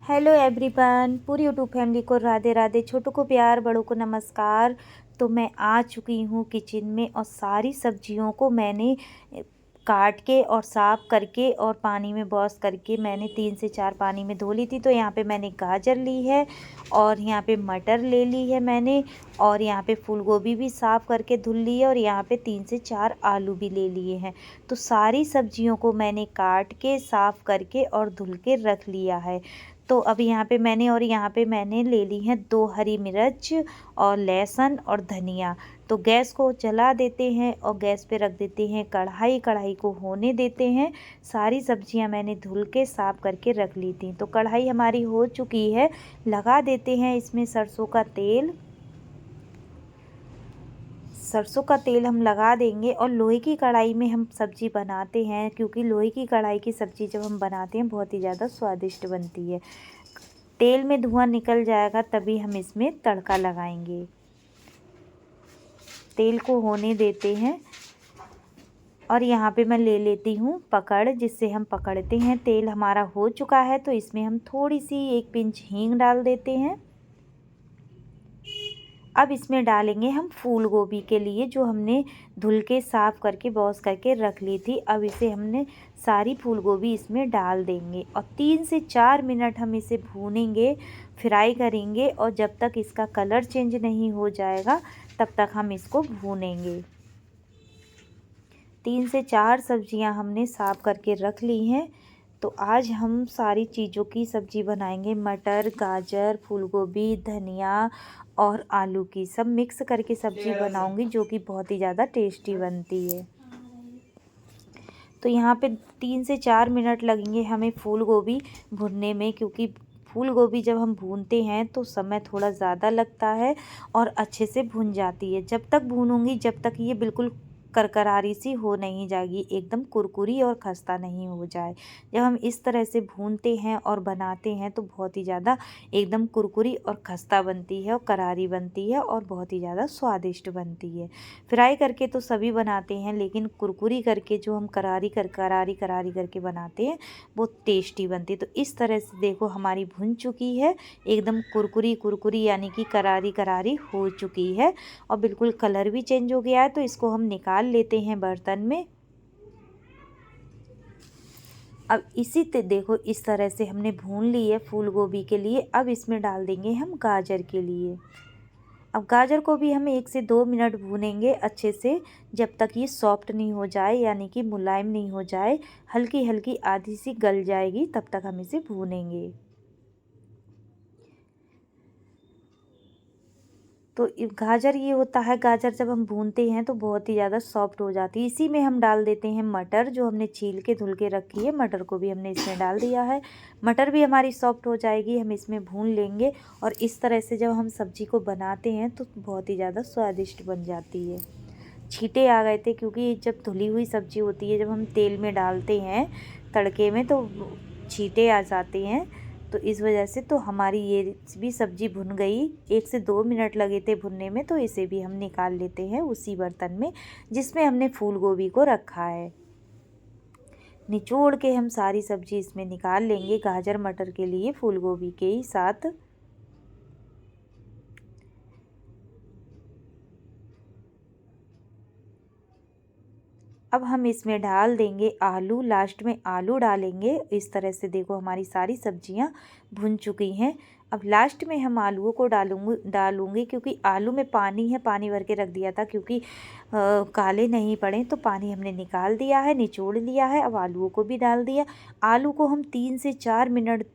Hello everyone, पूरी YouTube family को राधे राधे, छोटों को प्यार, बड़ों को नमस्कार। तो मैं आ चुकी हूँ किचन में और सारी सब्जियों को मैंने काट के और साफ़ करके और पानी में वॉश करके मैंने 3 से 4 पानी में धो ली थी। तो यहाँ पे मैंने गाजर ली है और यहाँ पे मटर ले ली है मैंने, और यहाँ पे फूल गोभी भी साफ़ करके धुल ली है, और यहाँ पे 3 से 4 आलू भी ले लिए हैं। तो सारी सब्जियों को मैंने काट के साफ़ करके और धुल के रख लिया है। तो अब यहाँ पे मैंने ले ली हैं 2 हरी मिर्च और लहसुन और धनिया। तो गैस को जला देते हैं और गैस पे रख देते हैं कढ़ाई। कढ़ाई को होने देते हैं। सारी सब्जियां मैंने धुल के साफ़ करके रख ली थी। तो कढ़ाई हमारी हो चुकी है। लगा देते हैं इसमें सरसों का तेल। सरसों का तेल हम लगा देंगे, और लोहे की कढ़ाई में हम सब्ज़ी बनाते हैं, क्योंकि लोहे की कढ़ाई की सब्ज़ी जब हम बनाते हैं बहुत ही ज़्यादा स्वादिष्ट बनती है। तेल में धुआं निकल जाएगा तभी हम इसमें तड़का लगाएंगे। तेल को होने देते हैं, और यहाँ पे मैं ले लेती हूँ पकड़, जिससे हम पकड़ते हैं। तेल हमारा हो चुका है तो इसमें हम थोड़ी सी 1 पिंच हींग डाल देते हैं। अब इसमें डालेंगे हम फूल गोभी के लिए, जो हमने धुल के साफ़ करके वॉश करके रख ली थी। अब इसे हमने सारी फूल गोभी इसमें डाल देंगे और 3 से 4 मिनट हम इसे भूनेंगे, फ्राई करेंगे, और जब तक इसका कलर चेंज नहीं हो जाएगा तब तक हम इसको भूनेंगे। 3 से 4 सब्जियां हमने साफ़ करके रख ली हैं। तो आज हम सारी चीज़ों की सब्ज़ी बनाएंगे। मटर, गाजर, फूलगोभी, धनिया और आलू की सब मिक्स करके सब्ज़ी बनाऊंगी, जो कि बहुत ही ज़्यादा टेस्टी बनती है। तो यहाँ पे 3 से 4 मिनट लगेंगे हमें फूल गोभी भुनने में, क्योंकि फूल गोभी जब हम भूनते हैं तो समय थोड़ा ज़्यादा लगता है और अच्छे से भुन जाती है। जब तक भूनूंगी जब तक ये बिल्कुल करकरारी सी हो नहीं जाएगी, एकदम कुरकुरी और खस्ता नहीं हो जाए। जब हम इस तरह से भूनते हैं और बनाते हैं तो बहुत ही ज़्यादा एकदम कुरकुरी और खस्ता बनती है और करारी बनती है और बहुत ही ज़्यादा स्वादिष्ट बनती है। फ्राई करके तो सभी बनाते हैं, लेकिन कुरकुरी करके जो हम करारी करके बनाते हैं वो टेस्टी बनती है। तो इस तरह से देखो हमारी भुन चुकी है, एकदम कुरकुरी यानी कि करारी करारी हो चुकी है, और बिल्कुल कलर भी चेंज हो गया है। तो इसको हम निकाल लेते हैं बर्तन में। अब इसी ते देखो इस तरह से हमने भून ली है फूल गोभी के लिए। अब इसमें डाल देंगे हम गाजर के लिए। अब गाजर को भी हम 1 से 2 मिनट भूनेंगे अच्छे से, जब तक ये सॉफ्ट नहीं हो जाए, यानी कि मुलायम नहीं हो जाए। हल्की हल्की आधी सी गल जाएगी तब तक हम इसे भूनेंगे। तो गाजर ये होता है, गाजर जब हम भूनते हैं तो बहुत ही ज़्यादा सॉफ्ट हो जाती है। इसी में हम डाल देते हैं मटर, जो हमने छील के धुल के रखी है। मटर को भी हमने इसमें डाल दिया है। मटर भी हमारी सॉफ्ट हो जाएगी, हम इसमें भून लेंगे। और इस तरह से जब हम सब्ज़ी को बनाते हैं तो बहुत ही ज़्यादा स्वादिष्ट बन जाती है। छींटे आ गए थे, क्योंकि जब धुली हुई सब्ज़ी होती है, जब हम तेल में डालते हैं तड़के में, तो छींटे आ जाते हैं। तो इस वजह से तो हमारी ये भी सब्ज़ी भुन गई। 1 से 2 मिनट लगे थे भुनने में। तो इसे भी हम निकाल लेते हैं उसी बर्तन में जिसमें हमने फूल गोभी को रखा है। निचोड़ के हम सारी सब्ज़ी इसमें निकाल लेंगे, गाजर मटर के लिए फूल गोभी के ही साथ। अब हम इसमें डाल देंगे आलू, लास्ट में आलू डालेंगे। इस तरह से देखो हमारी सारी सब्जियां भुन चुकी हैं। अब लास्ट में हम आलूओं को डालूंगी, क्योंकि आलू में पानी है, पानी भर के रख दिया था, क्योंकि काले नहीं पड़े। तो पानी हमने निकाल दिया है, निचोड़ लिया है। अब आलूओं को भी डाल दिया। आलू को हम 3 से 4 मिनट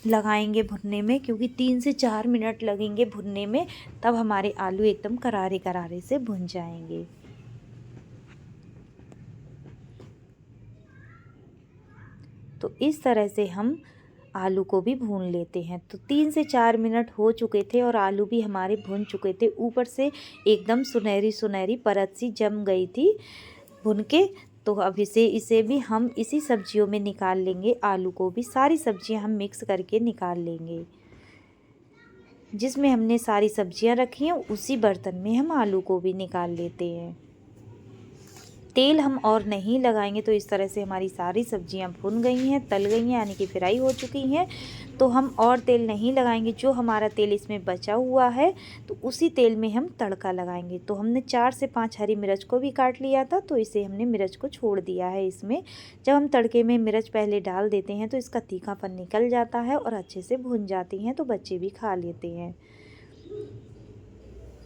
लगाएंगे भुनने में, क्योंकि 3 से 4 मिनट लगेंगे भुनने में, तब हमारे आलू एकदम करारे करारे से भुन जाएंगे। तो इस तरह से हम आलू को भी भून लेते हैं। तो 3 से 4 मिनट हो चुके थे और आलू भी हमारे भुन चुके थे। ऊपर से एकदम सुनहरी सुनहरी परत सी जम गई थी भुन के। तो अब इसे भी हम इसी सब्जियों में निकाल लेंगे। आलू को भी सारी सब्जियां हम मिक्स करके निकाल लेंगे। जिसमें हमने सारी सब्जियां रखी हैं उसी बर्तन में हम आलू को भी निकाल लेते हैं। तेल हम और नहीं लगाएंगे। तो इस तरह से हमारी सारी सब्जियां भुन गई हैं, तल गई हैं, यानी कि फ्राई हो चुकी हैं। तो हम और तेल नहीं लगाएंगे, जो हमारा तेल इसमें बचा हुआ है तो उसी तेल में हम तड़का लगाएंगे। तो हमने 4 से 5 हरी मिर्च को भी काट लिया था, तो इसे हमने मिर्च को छोड़ दिया है इसमें। जब हम तड़के में मिर्च पहले डाल देते हैं तो इसका तीखापन निकल जाता है और अच्छे से भुन जाती हैं, तो बच्चे भी खा लेते हैं।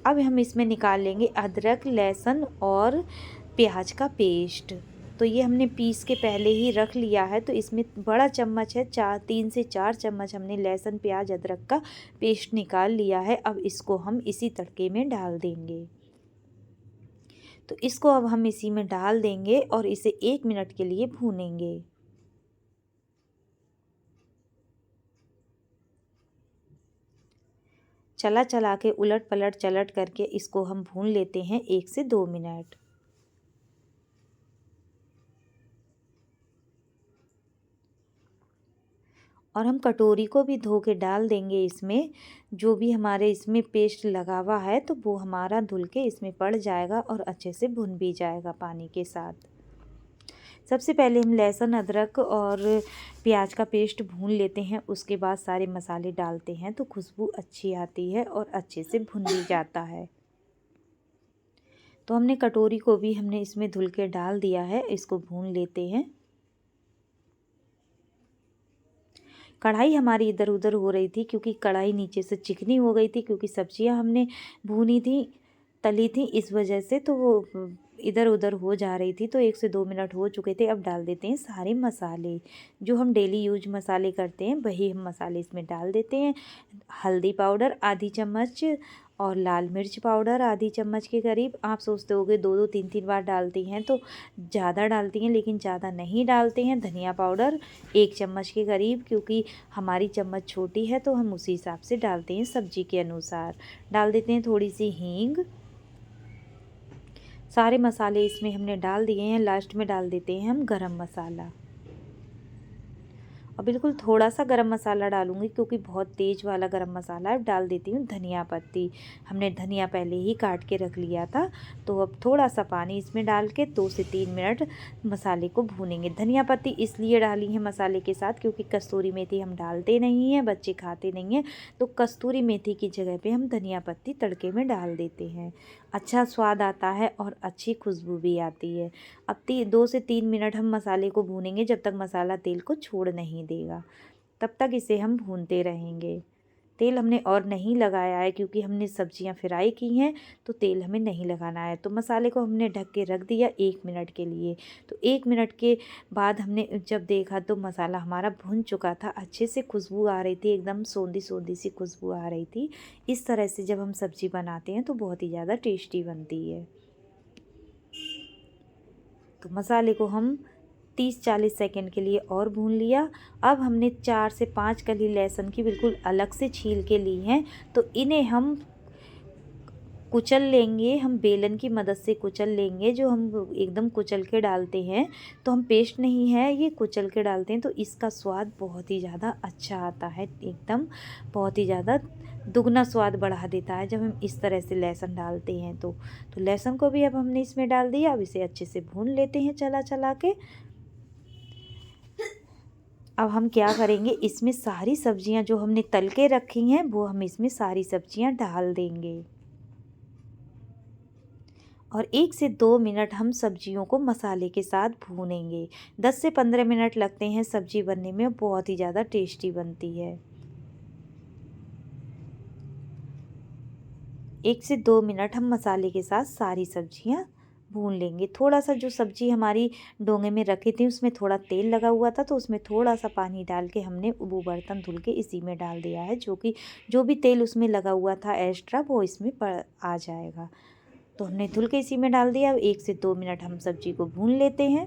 अब हम इसमें निकाल लेंगे अदरक, लहसुन और प्याज का पेस्ट। तो ये हमने पीस के पहले ही रख लिया है। तो इसमें बड़ा चम्मच है, 3 से 4 चम्मच हमने लहसुन, प्याज, अदरक का पेस्ट निकाल लिया है। अब इसको हम इसी तड़के में डाल देंगे। तो इसको अब हम इसी में डाल देंगे और इसे 1 मिनट के लिए भूनेंगे। चला चला के उलट पलट चलट करके इसको हम भून लेते हैं 1 से 2 मिनट। और हम कटोरी को भी धो के डाल देंगे इसमें। जो भी हमारे इसमें पेस्ट लगा हुआ है तो वो हमारा धुल के इसमें पड़ जाएगा और अच्छे से भुन भी जाएगा पानी के साथ। सबसे पहले हम लहसुन, अदरक और प्याज का पेस्ट भून लेते हैं, उसके बाद सारे मसाले डालते हैं तो खुशबू अच्छी आती है और अच्छे से भुन भी जाता है। तो हमने कटोरी को भी हमने इसमें धुल के डाल दिया है, इसको भून लेते हैं। कढ़ाई हमारी इधर उधर हो रही थी क्योंकि कढ़ाई नीचे से चिकनी हो गई थी, क्योंकि सब्जियां हमने भूनी थी, तली थी, इस वजह से तो वो इधर उधर हो जा रही थी। तो 1 से 2 मिनट हो चुके थे। अब डाल देते हैं सारे मसाले, जो हम डेली यूज मसाले करते हैं वही हम मसाले इसमें डाल देते हैं। हल्दी पाउडर आधी चम्मच और लाल मिर्च पाउडर आधी चम्मच के करीब। आप सोचते होगे 2-2 3-3 बार डालती हैं तो ज़्यादा डालती हैं, लेकिन ज़्यादा नहीं डालते हैं। धनिया पाउडर 1 चम्मच के करीब, क्योंकि हमारी चम्मच छोटी है तो हम उसी हिसाब से डालते हैं, सब्जी के अनुसार। डाल देते हैं थोड़ी सी हींग। सारे मसाले इसमें हमने डाल दिए हैं। लास्ट में डाल देते हैं हम गरम मसाला, और बिल्कुल थोड़ा सा गरम मसाला डालूंगी क्योंकि बहुत तेज़ वाला गरम मसाला है। डाल देती हूँ धनिया पत्ती। हमने धनिया पहले ही काट के रख लिया था। तो अब थोड़ा सा पानी इसमें डाल के 2 से 3 मिनट मसाले को भूनेंगे। धनिया पत्ती इसलिए डाली है मसाले के साथ क्योंकि कस्तूरी मेथी हम डालते नहीं हैं, बच्चे खाते नहीं हैं, तो कस्तूरी मेथी की जगह पर हम धनिया पत्ती तड़के में डाल देते हैं। अच्छा स्वाद आता है और अच्छी खुशबू भी आती है। अब 2 से 3 मिनट हम मसाले को भूनेंगे, जब तक मसाला तेल को छोड़ नहीं देगा तब तक इसे हम भूनते रहेंगे। तेल हमने और नहीं लगाया है क्योंकि हमने सब्जियां फ्राई की हैं, तो तेल हमें नहीं लगाना है। तो मसाले को हमने ढक के रख दिया 1 मिनट के लिए। तो 1 मिनट के बाद हमने जब देखा तो मसाला हमारा भुन चुका था, अच्छे से खुशबू आ रही थी, एकदम सोंधी सोंधी सी खुशबू आ रही थी। इस तरह से जब हम सब्ज़ी बनाते हैं तो बहुत ही ज़्यादा टेस्टी बनती है। तो मसाले को हम 30-40 सेकंड के लिए और भून लिया। अब हमने 4 से 5 कली लहसुन की बिल्कुल अलग से छील के ली हैं, तो इन्हें हम कुचल लेंगे। हम बेलन की मदद से कुचल लेंगे, जो हम एकदम कुचल के डालते हैं तो हम पेस्ट नहीं है, ये कुचल के डालते हैं तो इसका स्वाद बहुत ही ज़्यादा अच्छा आता है, एकदम बहुत ही ज़्यादा दुगना स्वाद बढ़ा देता है जब हम इस तरह से लहसुन डालते हैं। तो लहसुन को भी अब हमने इसमें डाल दिया। अब इसे अच्छे से भून लेते हैं चला चला के। अब हम क्या करेंगे, इसमें सारी सब्जियां जो हमने तल के रखी हैं वो हम इसमें सारी सब्जियां डाल देंगे और 1 से 2 मिनट हम सब्जियों को मसाले के साथ भूनेंगे। 10 से 15 मिनट लगते हैं सब्जी बनने में, बहुत ही ज़्यादा टेस्टी बनती है। 1 से 2 मिनट हम मसाले के साथ सारी सब्जियां भून लेंगे। थोड़ा सा जो सब्जी हमारी डोंगे में रखी थी उसमें थोड़ा तेल लगा हुआ था, तो उसमें थोड़ा सा पानी डाल के हमने वो बर्तन धुल के इसी में डाल दिया है, जो भी तेल उसमें लगा हुआ था एक्स्ट्रा वो इसमें आ जाएगा। तो हमने धुल के इसी में डाल दिया। अब 1 से 2 मिनट हम सब्जी को भून लेते हैं,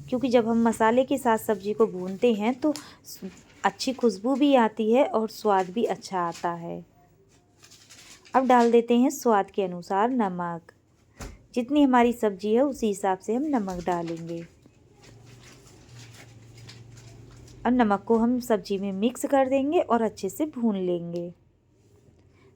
क्योंकि जब हम मसाले के साथ सब्जी को भूनते हैं तो अच्छी खुशबू भी आती है और स्वाद भी अच्छा आता है। अब डाल देते हैं स्वाद के अनुसार नमक। जितनी हमारी सब्जी है उसी हिसाब से हम नमक डालेंगे। अब नमक को हम सब्जी में मिक्स कर देंगे और अच्छे से भून लेंगे।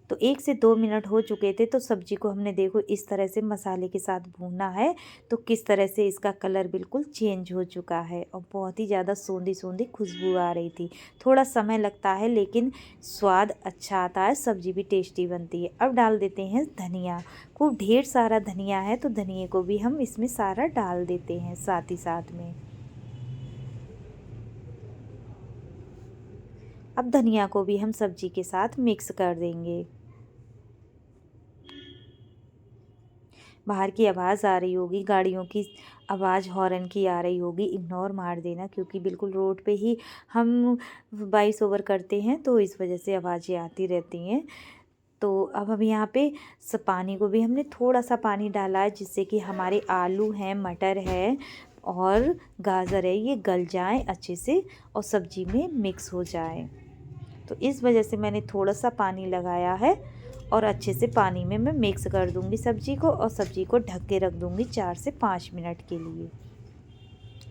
तो 1 से 2 मिनट हो चुके थे। तो सब्जी को हमने देखो इस तरह से मसाले के साथ भूना है, तो किस तरह से इसका कलर बिल्कुल चेंज हो चुका है और बहुत ही ज़्यादा सोंधी सोंधी खुशबू आ रही थी। थोड़ा समय लगता है लेकिन स्वाद अच्छा आता है, सब्जी भी टेस्टी बनती है। अब डाल देते हैं धनिया। खूब ढेर सारा धनिया है तो धनिए को भी हम इसमें सारा डाल देते हैं साथ ही साथ में। अब धनिया को भी हम सब्जी के साथ मिक्स कर देंगे। बाहर की आवाज़ आ रही होगी, गाड़ियों की आवाज़ हॉर्न की आ रही होगी, इग्नोर मार देना क्योंकि बिल्कुल रोड पे ही हम वॉइस ओवर करते हैं तो इस वजह से आवाज़ें आती रहती हैं। तो अब हम यहाँ पे पानी को भी हमने थोड़ा सा पानी डाला है जिससे कि हमारे आलू हैं, मटर है और गाजर है, ये गल जाएं अच्छे से और सब्जी में मिक्स हो जाए। तो इस वजह से मैंने थोड़ा सा पानी लगाया है और अच्छे से पानी में मैं मिक्स कर दूंगी सब्जी को और सब्जी को ढक के रख दूंगी 4 से 5 मिनट के लिए।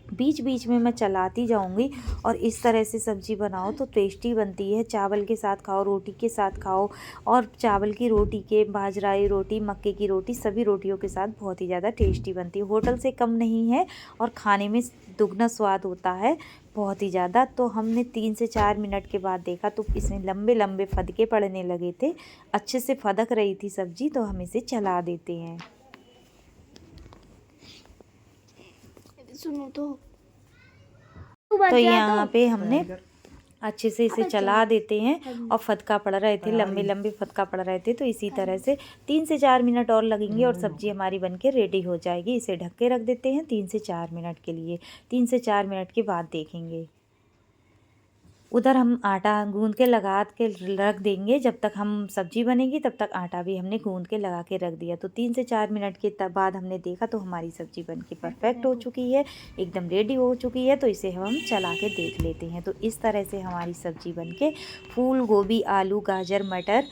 बीच बीच में मैं चलाती जाऊंगी और इस तरह से सब्ज़ी बनाओ तो टेस्टी बनती है। चावल के साथ खाओ, रोटी के साथ खाओ, और चावल की रोटी के, बाजराई रोटी, मक्के की रोटी, सभी रोटियों के साथ बहुत ही ज़्यादा टेस्टी बनती है। होटल से कम नहीं है और खाने में दुगना स्वाद होता है बहुत ही ज़्यादा। तो हमने 3 से 4 मिनट के बाद देखा तो इसमें लंबे लंबे फदके पड़ने लगे थे, अच्छे से फदक रही थी सब्ज़ी। तो हम इसे चला देते हैं। सुनो तो यहाँ पे हमने अच्छे से इसे चला देते हैं और फदका पड़ रहे थे, लंबे लंबे फदका पड़ रहे थे। तो इसी तरह से 3 से 4 मिनट और लगेंगे और सब्जी हमारी बनके रेडी हो जाएगी। इसे ढक के रख देते हैं 3 से 4 मिनट के लिए। 3 से 4 मिनट के बाद देखेंगे। उधर हम आटा गूंद के लगा के रख देंगे, जब तक हम सब्जी बनेगी तब तक आटा भी हमने गूंद के लगा के रख दिया। तो 3 से 4 मिनट के बाद हमने देखा तो हमारी सब्जी बन के परफेक्ट हो चुकी है, एकदम रेडी हो चुकी है। तो इसे हम चला के देख लेते हैं। तो इस तरह से हमारी सब्जी बन के फूल गोभी, आलू, गाजर, मटर,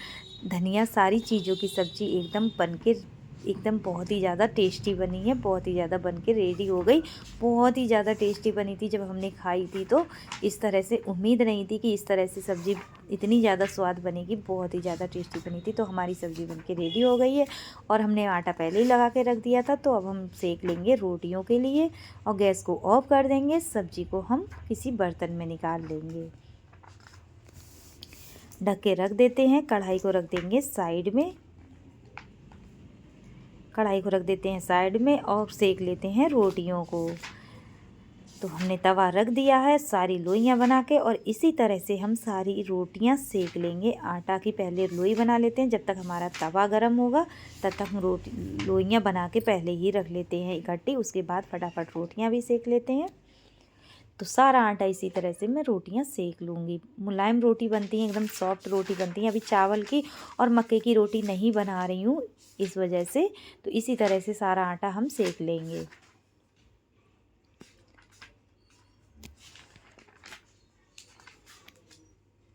धनिया, सारी चीज़ों की सब्जी एकदम बन के एकदम बहुत ही ज़्यादा टेस्टी बनी है, बहुत ही ज़्यादा बन के रेडी हो गई। बहुत ही ज़्यादा टेस्टी बनी थी। जब हमने खाई थी तो इस तरह से उम्मीद नहीं थी कि इस तरह से सब्ज़ी इतनी ज़्यादा स्वाद बनेगी, बहुत ही ज़्यादा टेस्टी बनी थी। तो हमारी सब्ज़ी बन के रेडी हो गई है और हमने आटा पहले ही लगा के रख दिया था। तो अब हम सेक लेंगे रोटियों के लिए और गैस को ऑफ कर देंगे। सब्ज़ी को हम किसी बर्तन में निकाल लेंगे, ढक के रख देते हैं। कढ़ाई को रख देंगे साइड में, कढ़ाई को रख देते हैं साइड में और सेक लेते हैं रोटियों को। तो हमने तवा रख दिया है सारी लोइयां बना के और इसी तरह से हम सारी रोटियां सेक लेंगे। आटा की पहले लोई बना लेते हैं, जब तक हमारा तवा गर्म होगा तब तक हम लोइयां बना के पहले ही रख लेते हैं इकट्ठी। उसके बाद फटाफट रोटियां भी सेक लेते हैं। तो सारा आटा इसी तरह से मैं रोटियां सेक लूँगी। मुलायम रोटी बनती हैं, एकदम सॉफ्ट रोटी बनती हैं। अभी चावल की और मक्के की रोटी नहीं बना रही हूँ इस वजह से। तो इसी तरह से सारा आटा हम सेक लेंगे।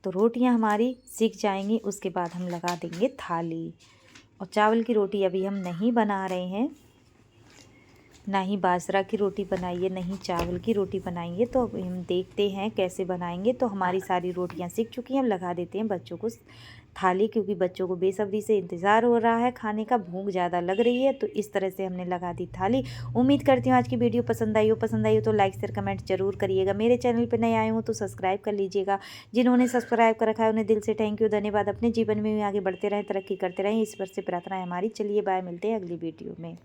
तो रोटियां हमारी सिक जाएंगी, उसके बाद हम लगा देंगे थाली। और चावल की रोटी अभी हम नहीं बना रहे हैं, ना ही बाजरा की रोटी बनाइए, नहीं चावल की रोटी बनाएंगे। तो अब हम देखते हैं कैसे बनाएंगे। तो हमारी सारी रोटियां सिक चुकी हैं। हम लगा देते हैं बच्चों को थाली, क्योंकि बच्चों को बेसब्री से इंतज़ार हो रहा है खाने का, भूख ज़्यादा लग रही है। तो इस तरह से हमने लगा दी थाली। उम्मीद करती हूँ आज की वीडियो पसंद आई हो तो लाइक शेयर कमेंट जरूर करिएगा। मेरे चैनल पर नए आए हो तो सब्सक्राइब कर लीजिएगा। जिन्होंने सब्सक्राइब कर रखा है उन्हें दिल से थैंक यू, धन्यवाद। अपने जीवन में भी आगे बढ़ते रहें, तरक्की करते रहें, ईश्वर से प्रार्थना है हमारी। चलिए बाय, मिलते हैं अगली वीडियो में।